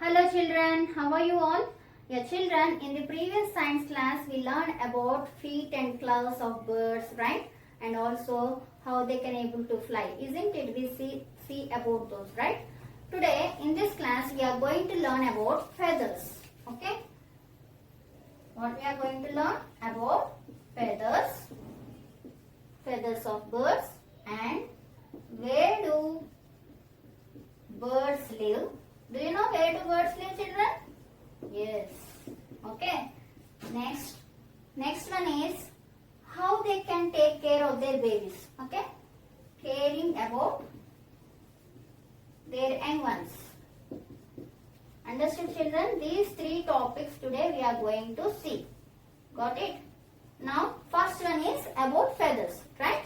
Hello children, how are you all? Yeah children, in the previous science class we learned about feet and claws of birds, right? And also how they can able to fly, isn't it? We see about those, right? Today in this class we are going to learn about feathers, okay? What we are going to learn about feathers of birds, and where do birds live? Do you know where do birds live, children? Yes. Okay. Next one is how they can take care of their babies. Okay. Caring about their young ones. Understood, children? These three topics today we are going to see. Got it? Now, first one is about feathers, right?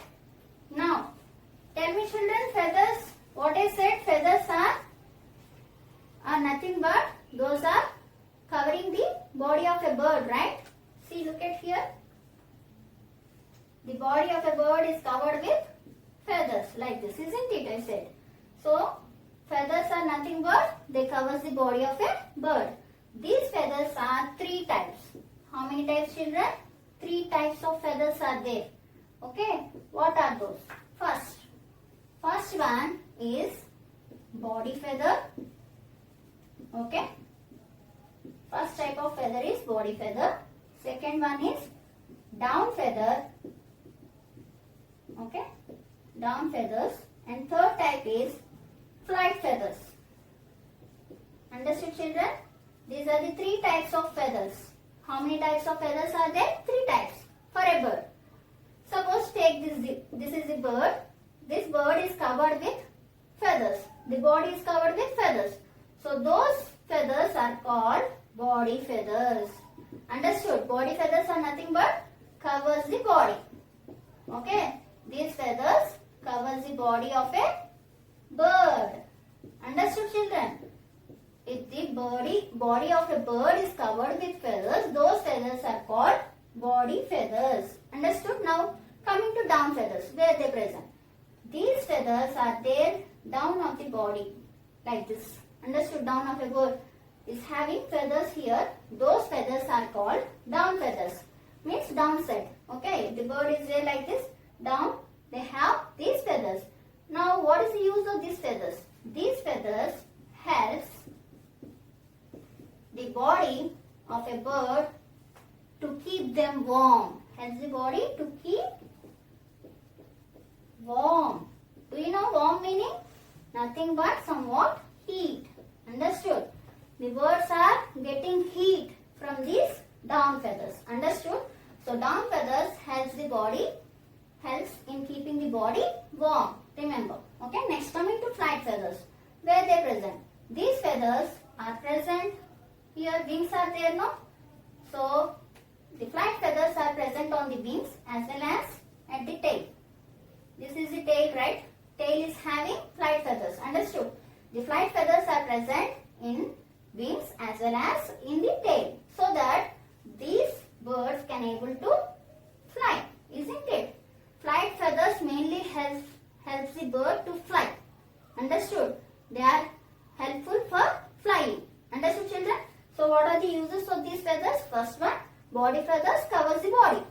Now, tell me, children, feathers. What I said, feathers are nothing but those are covering the body of a bird, right? See, look at here. The body of a bird is covered with feathers like this, isn't it? I said. So, feathers are nothing but they covers the body of a bird. These feathers are three types. How many types, children? Three types of feathers are there. Okay. What are those? First one is body feather. Okay. First type of feather is body feather. Second one is down feather. Okay. Down feathers. And third type is flight feathers. Understood, children? These are the three types of feathers. How many types of feathers are there? Three types for a bird. Suppose take this. This is the bird. This bird is covered with feathers. The body is covered with feathers. So those feathers are called body feathers. Understood? Body feathers are nothing but covers the body. Okay. These feathers covers the body of a bird. Understood, children? If the body of a bird is covered with feathers, those feathers are called body feathers. Understood? Now coming to down feathers, where they present. These feathers are there down of the body like this. Understood? Down of a bird is having feathers here. Those feathers are called down feathers. Means downside. Okay. If the bird is there like this, down, they have these feathers. Now what is the use of these feathers? These feathers helps the body of a bird to keep them warm. Helps the body to keep warm. Do you know warm meaning? Nothing but somewhat heat. Understood? The birds are getting heat from these down feathers. Understood? So down feathers helps the body, helps in keeping the body warm. Remember. Okay. Next coming to flight feathers. Where they present? These feathers are present here. Wings are there, no? So the flight feathers are present on the wings as well as at the tail. This is the tail, right? Tail is having flight feathers. Understood? The flight feathers are present in wings as well as in the tail, so that these birds can able to fly, isn't it? Flight feathers mainly helps the bird to fly. Understood? They are helpful for flying. Understood, children? So what are the uses of these feathers? First one, body feathers covers the body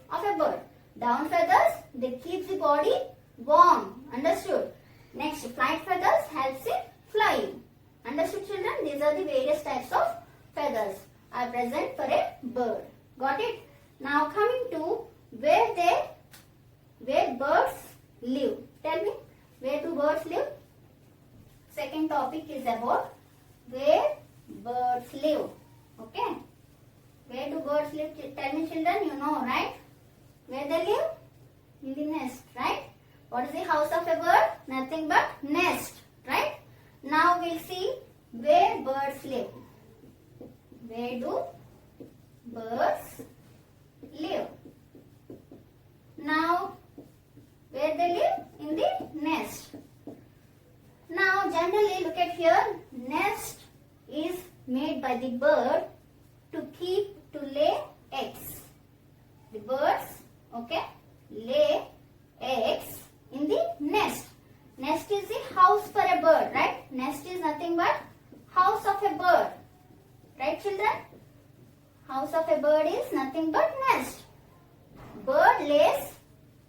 of a bird. Down feathers, they keep the body warm. Understood? Next, flight feathers helps in flying. Understood, children? These are the various types of feathers are present for a bird. Got it? Now coming to where birds live. Tell me, where do birds live? Second topic is about where birds live. Okay? Where do birds live? Tell me, children, you know, right? Where they live? In the nest, right? What is the house of a bird? Nothing but nest, right? Now we'll see where birds live. Where do birds live? Now, where they live? In the nest. Now, generally, look at here. Nest is made by the bird to lay eggs. The birds, okay, lay eggs in the nest. Nest is the house for a bird, right? Nest is nothing but house of a bird. House of a bird is nothing but nest. Bird lays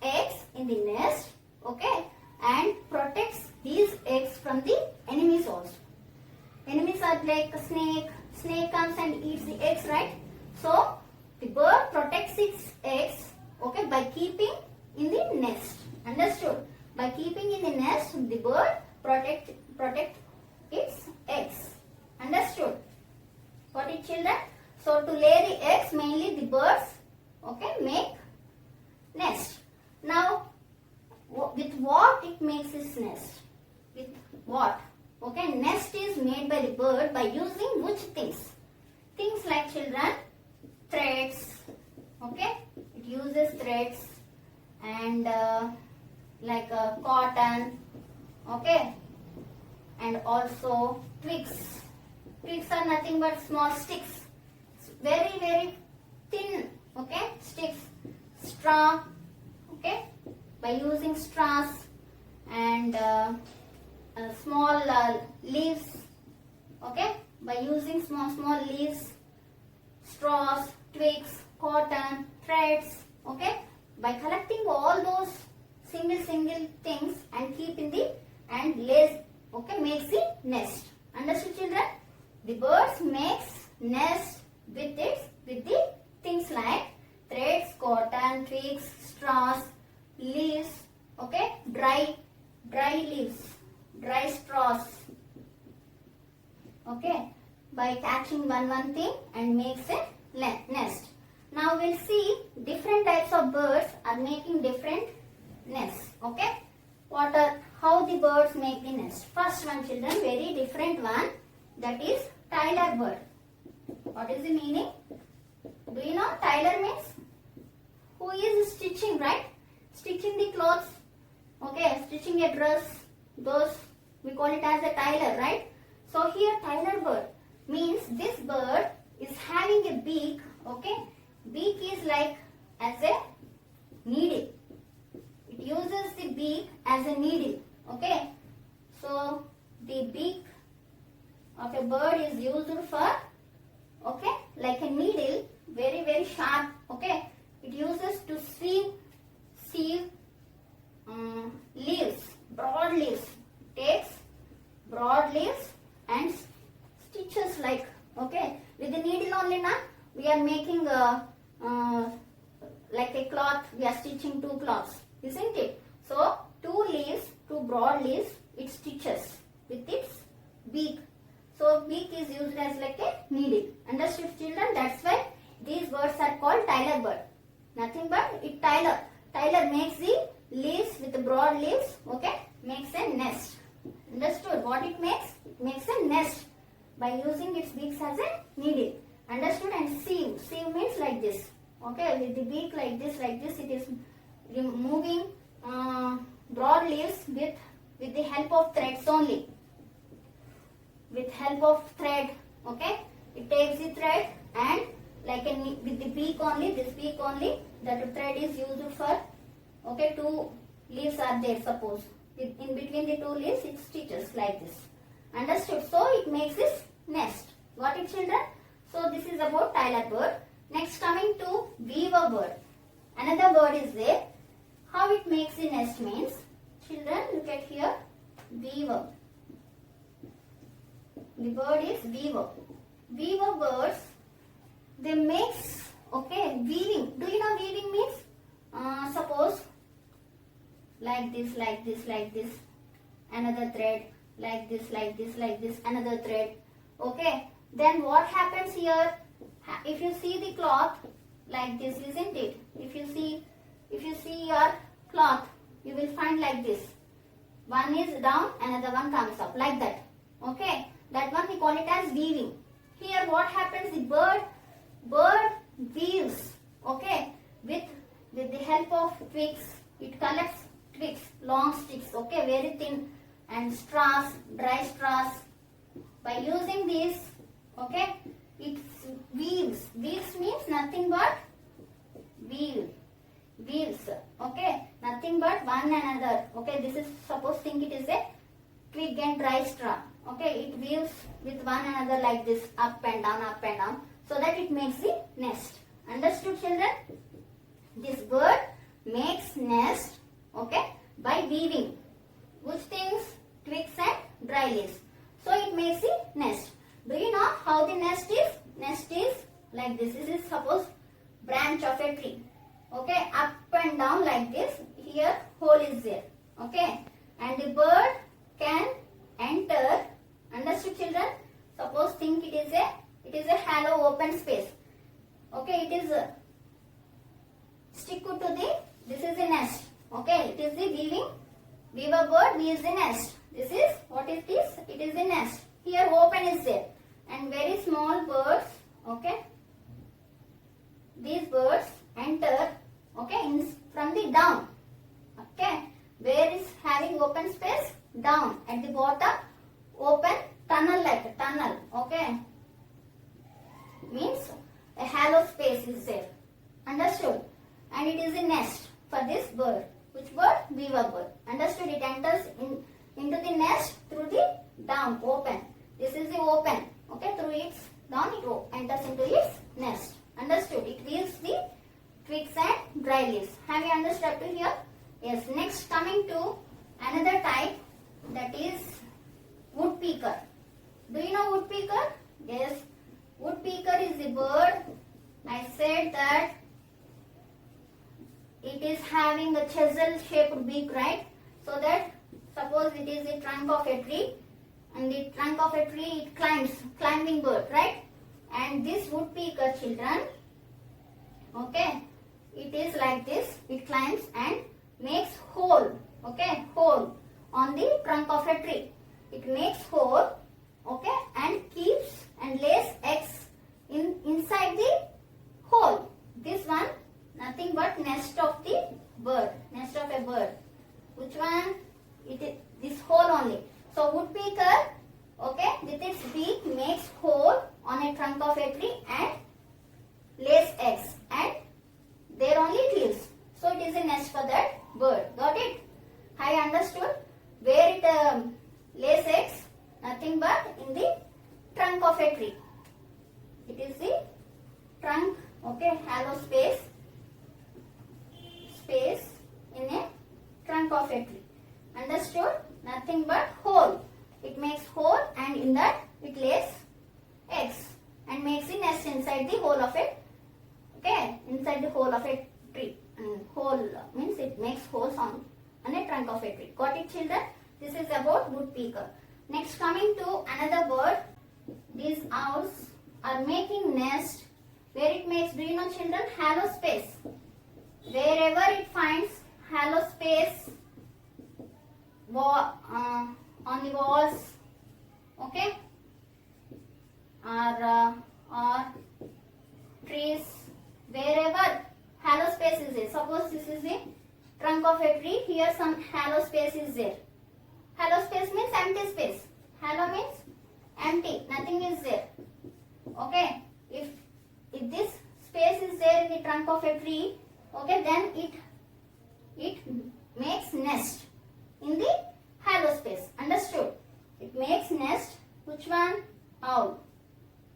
eggs in the nest, okay, and protects these eggs from the enemies also. Enemies are like a snake. Snake comes and eats the eggs, right? So the bird protects its eggs, okay, by keeping in the nest. Understood? By keeping in the nest, the bird protect its eggs. Understood? Got it, children? So to lay the eggs, mainly the birds, okay, make nest. Now, with what it makes its nest? With what? Okay, nest is made by the bird by using which things? Things like, children, threads, okay, it uses threads, and like cotton, okay, and also twigs. Twigs are nothing but small sticks, very very thin, okay, sticks. Straw, okay, by using straws, and small leaves, okay, by using small leaves, straws, twigs, cotton, threads, okay, by collecting all those single things and keep in the and lays, okay, makes the nest. Understood, children? The birds makes nest with the things like threads, cotton, twigs, straws, leaves, okay, dry leaves, dry straws, okay, by catching one thing and makes a nest. Now we'll see different types of birds are making different nests, okay. How the birds make the nest? First one, children, very different one, that is tailor bird. What is the meaning? Do you know tailor means? Who is stitching, right? Stitching the clothes, okay, stitching a dress, those we call it as a tailor, right? So here tailor bird means this bird is having a beak, okay. Beak is like as a needle. It uses the beak as a needle, okay. So the beak of a bird is used for, okay, like a needle, very very sharp, okay. It uses to sieve leaves, broad leaves. Takes broad leaves and stitches like, okay, with the needle only now we are making like a cloth, we are stitching two cloths, isn't it? So two broad leaves, it stitches with its beak. So beak is used as like a needle. Understood, children? That's why these birds are called tailor bird. Nothing but it tailor makes the leaves with the broad leaves, okay, makes a nest. Understood? What it makes? It makes a nest by using its beaks as a needle. Understood? And sieve means like this, okay, with the beak like this, it is moving broad leaves with the help of threads only. With help of thread, okay, it takes the thread and like with the beak only, this beak only, that thread is used for, okay, two leaves are there, suppose in between the two leaves it stitches like this. Understood? So it makes this nest. Got it, children? So this is about tailor bird. Next, coming to weaver bird. Another bird is there. How it makes the nest means, children, look at here, weaver. The bird is weaver. Weaver birds, they makes, okay, weaving. Do you know weaving means? Suppose like this, another thread, like this, another thread, okay. Then what happens here? If you see the cloth like this, isn't it? If you see your cloth, you will find like this. One is down, another one comes up, like that, okay. That one we call it as weaving. Here what happens? The bird weaves, okay, with the help of twigs. It collects twigs, long sticks, okay, very thin, and straws, dry straws. By using these, okay, it weaves. Weaves means nothing but weaves, okay, nothing but one another, okay. This is, suppose think it is a twig and dry straw, okay. It weaves with one another like this, up and down, so that it makes the nest. Understood, children? This bird makes nest, okay, by weaving. Which things? Twigs and dry leaves. So it makes the nest. Do you know how the nest is? Nest is like this. This is suppose branch of a tree. Okay, up and down like this. Here hole is there. Okay, and the bird can enter. Understood, children? Suppose think it is a hollow open space. Okay, it is stick to the. This is the nest. Okay, it is the weaver bird weaves the nest. This is what it is. It is the nest. Here open is there, and very small birds. Okay, these birds enter. Okay, from the down. Okay, where is having open space? Down at the bottom, open tunnel like a tunnel. Okay, means a hollow space is there. Understood? And it is a nest for this bird. Which bird? Weaver bird. Understood? It enters into the nest through the down, open. This is the open. Okay, through its down it enters into its nest. Understood? It weaves the twigs and dry leaves. Have you understood up to here? Yes. Next, coming to another type, that is woodpecker. Do you know woodpecker? Yes. Woodpecker is the bird. I said that it is having a chisel shaped beak, right? So that suppose it is the trunk of a tree, and the trunk of a tree it climbing bird, right? And this woodpecker, children, okay, it is like this. It climbs and makes hole, okay, hole on the trunk of a tree. It makes hole, okay, and keeps and lays eggs inside the hole. This one nothing but nest of the bird, nest of a bird. Which one? It is this hole only. So woodpecker, okay, with its beak makes hole on a trunk of a tree and lays eggs, and there only it lives. So it is a nest for that bird. Got it? I understood. Where it lays eggs? Nothing but in the trunk of a tree. It is the trunk, okay, hollow space in a trunk of a tree. Understood? Nothing but hole. It makes hole, and in that it lays eggs and makes the nest inside the hole of it. Okay, inside the hole of a tree. Hole means it makes holes on a trunk of a tree. Got it, children? This is about woodpecker. Next, coming to another bird. These owls are making nest where it makes, do you know, children, hollow space. Wherever it finds hollow space on the walls, okay, or trees, wherever hollow space is there. Suppose this is the trunk of a tree. Here some hollow space is there. Hollow space means empty space. Hollow means empty. Nothing is there. Okay. If this space is there in the trunk of a tree, okay, then it makes nest in the hollow space. Understood? It makes nest. Which one? Owl.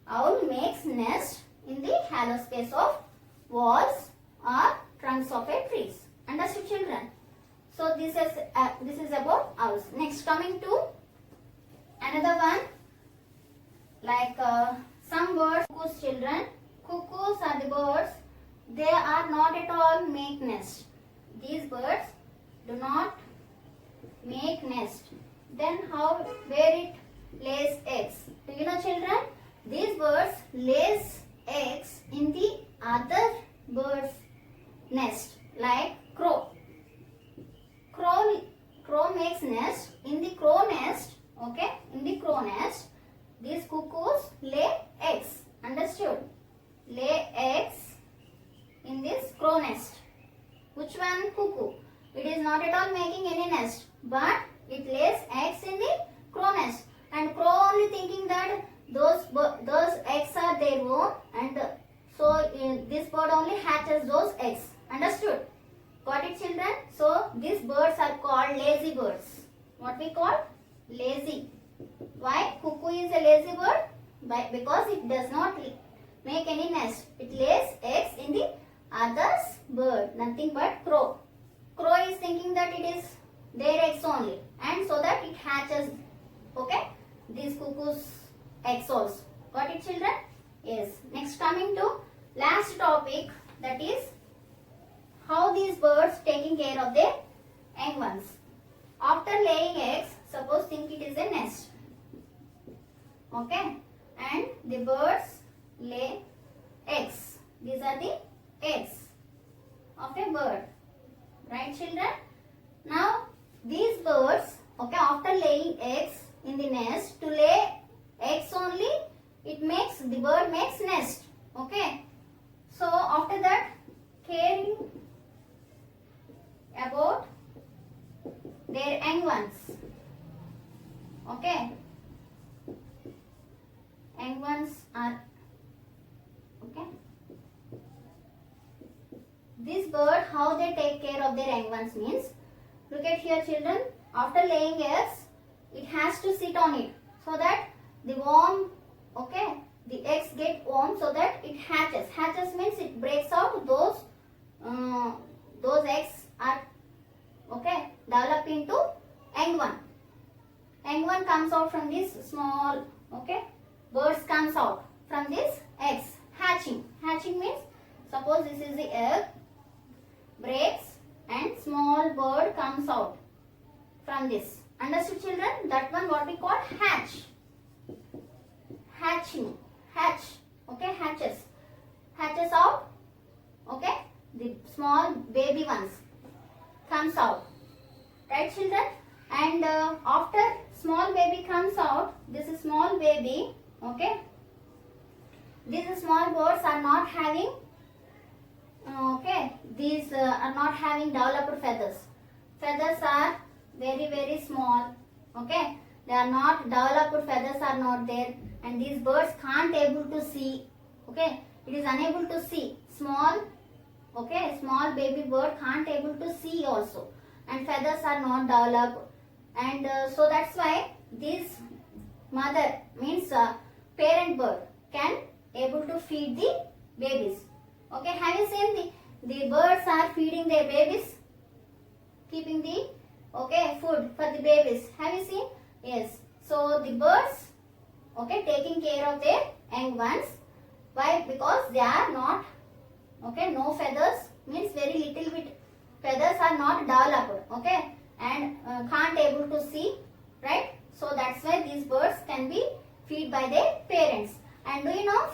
Owl makes nest in the hollow space of walls or trunks of a trees. Understood, children? So this is about owls. Next, coming to another one, like some birds, cuckoos, children. Cuckoos are the birds. They are not at all make nest. These birds do not make nest. Then where it lays eggs? Do you know, children? These birds lays eggs in the other bird's nest, like crow. Crow makes nest in the crow nest. Okay, in the crow nest, these cuckoos lay eggs. Understood? Lay eggs in this crow nest. Which one? Cuckoo. It is not at all making any nest, but it lays eggs in the crow nest. And crow only thinking that those eggs are their own, and so this bird only hatches those eggs. Understood? Got it, children? So these birds are called lazy birds. What we call? Lazy. Why? Cuckoo is a lazy bird? Because it does not make any nest. It lays eggs in the other's bird, nothing but crow. Crow is thinking that it is their eggs only, and so that it hatches, okay, these cuckoo's eggs also. Got it, children? Yes. Next, coming to last topic, that is how these birds taking care of their young ones. After laying eggs, suppose think it is a nest, okay, and the birds lay eggs. These are the eggs of a bird, right, children? Now these birds, okay, after laying eggs in the nest, to lay eggs only, the bird makes nest, okay. So after that, caring about their young ones, okay, young ones are, okay, this bird, how they take care of their young ones means, look at here, children, after laying eggs, it has to sit on it so that the warm, okay, the eggs get warm so that it hatches. Hatches means it breaks out, those eggs are, okay, develop into young one. Young one comes out from this small, okay, birds comes out from these eggs. Hatching. Hatching means, suppose this is the egg, breaks and small bird comes out from this. Understood, children? That one what we call hatch. Hatching. Hatch. Okay, hatches. Hatches out. Okay, the small baby ones comes out. Right, children? And after small baby comes out, this is small baby. Okay, these small birds are not having, okay, these are not having developed feathers. Feathers are very small, okay, they are not developed, feathers are not there, and these birds can't able to see, okay, it is unable to see, small, okay, small baby bird can't able to see also, and feathers are not developed, and so that's why this mother means parent bird can able to feed the babies. Okay, have you seen the birds are feeding their babies, keeping the, okay, food for the babies. Have you seen? Yes. So the birds, okay, taking care of their young ones. Why? Because they are not, okay, no feathers means very little bit feathers are not developed, okay, and can't able to see, right? So that's why these birds can be feed by their parents. And do you know,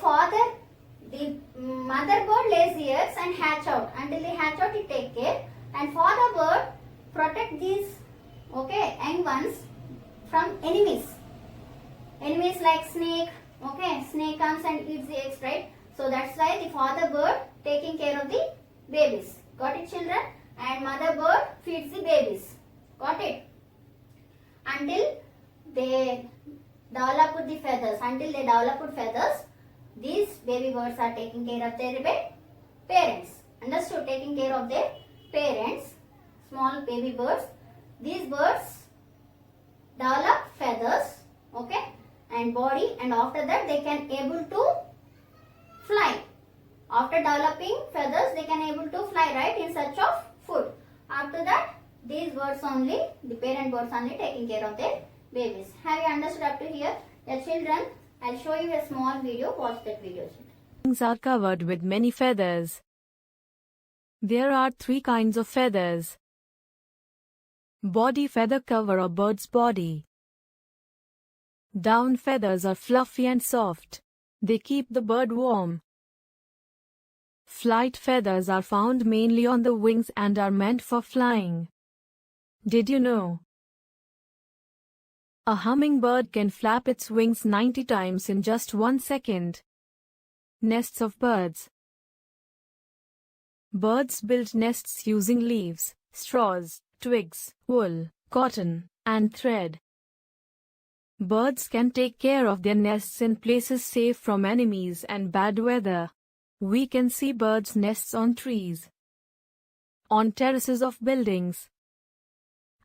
the mother bird lays the eggs and hatch out. Until they hatch out, it take care. And father bird protect these, okay, young ones from enemies. Enemies like snake, okay, snake comes and eats the eggs, right? So that's why the father bird taking care of the babies. Got it, children? And mother bird feeds the babies. Got it? Until they develop the feathers. Until they develop feathers, these baby birds are taking care of their parents. Understood? Taking care of their parents. Small baby birds. These birds develop feathers, okay, and body, and after that they can able to fly. After developing feathers, they can able to fly, right, in search of food. After that, these birds only, the parent birds only taking care of their babies. Have you understood up to here? The children, I'll show you a small video. Watch that video, children. Wings are covered with many feathers. There are 3 kinds of feathers. Body feather cover a bird's body. Down feathers are fluffy and soft. They keep the bird warm. Flight feathers are found mainly on the wings and are meant for flying. Did you know? A hummingbird can flap its wings 90 times in just 1 second. Nests of birds. Birds build nests using leaves, straws, twigs, wool, cotton, and thread. Birds can take care of their nests in places safe from enemies and bad weather. We can see birds' nests on trees, on terraces of buildings,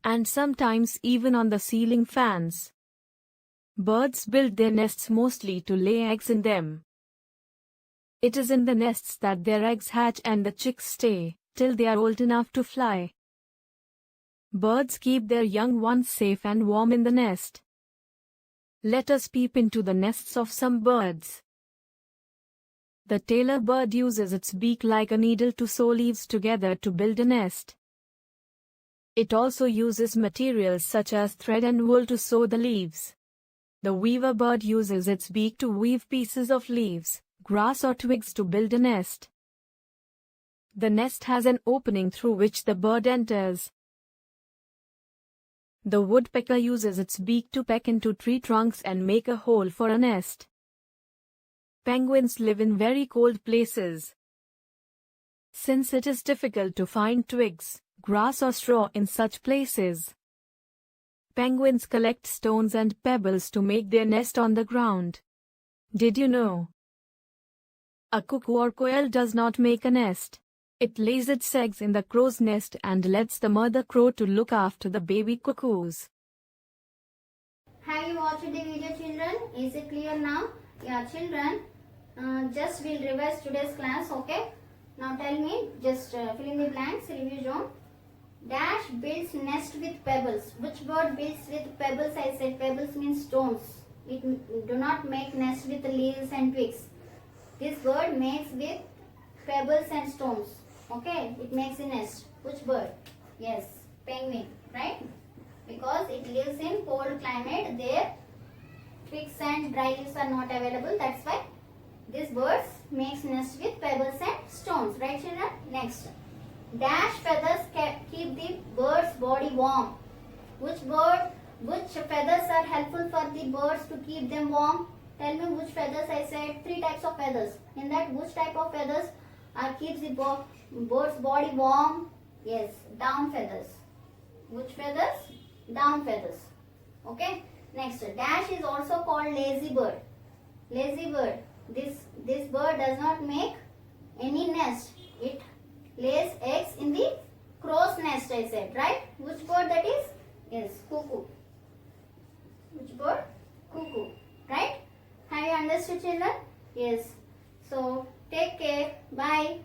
and sometimes even on the ceiling fans. Birds build their nests mostly to lay eggs in them. It is in the nests that their eggs hatch and the chicks stay till they are old enough to fly. Birds keep their young ones safe and warm in the nest. Let us peep into the nests of some birds. The tailor bird uses its beak like a needle to sew leaves together to build a nest. It also uses materials such as thread and wool to sew the leaves. The weaver bird uses its beak to weave pieces of leaves, grass or twigs to build a nest. The nest has an opening through which the bird enters. The woodpecker uses its beak to peck into tree trunks and make a hole for a nest. Penguins live in very cold places. Since it is difficult to find twigs, grass or straw in such places, penguins collect stones and pebbles to make their nest on the ground. Did you know? A cuckoo or quail does not make a nest. It lays its eggs in the crow's nest and lets the mother crow to look after the baby cuckoos. Have you watched the video, children? Is it clear now? Yeah, children, just we'll revise today's class, okay? Now tell me, just fill in the blanks, review zone. Dash builds nest with pebbles. Which bird builds with pebbles? I said pebbles means stones. It do not make nest with leaves and twigs. This bird makes with pebbles and stones. Okay, it makes a nest. Which bird? Yes, penguin, right? Because it lives in cold climate, there twigs and dry leaves are not available. That's why this bird makes nest with pebbles and stones. Right, children? Next. Dash feathers keep the bird's body warm. Which feathers are helpful for the birds to keep them warm? Tell me which feathers. I said 3 types of feathers. In that, which type of feathers keeps the bird's body warm? Yes, down feathers. Which feathers? Down feathers. Okay. Next, dash is also called lazy bird. Lazy bird. This bird does not make any nest. It lays eggs in the crow's nest, I said, right? Which bird that is? Yes, cuckoo. Which bird? Cuckoo, right? Have you understood, children? Yes. So, take care. Bye.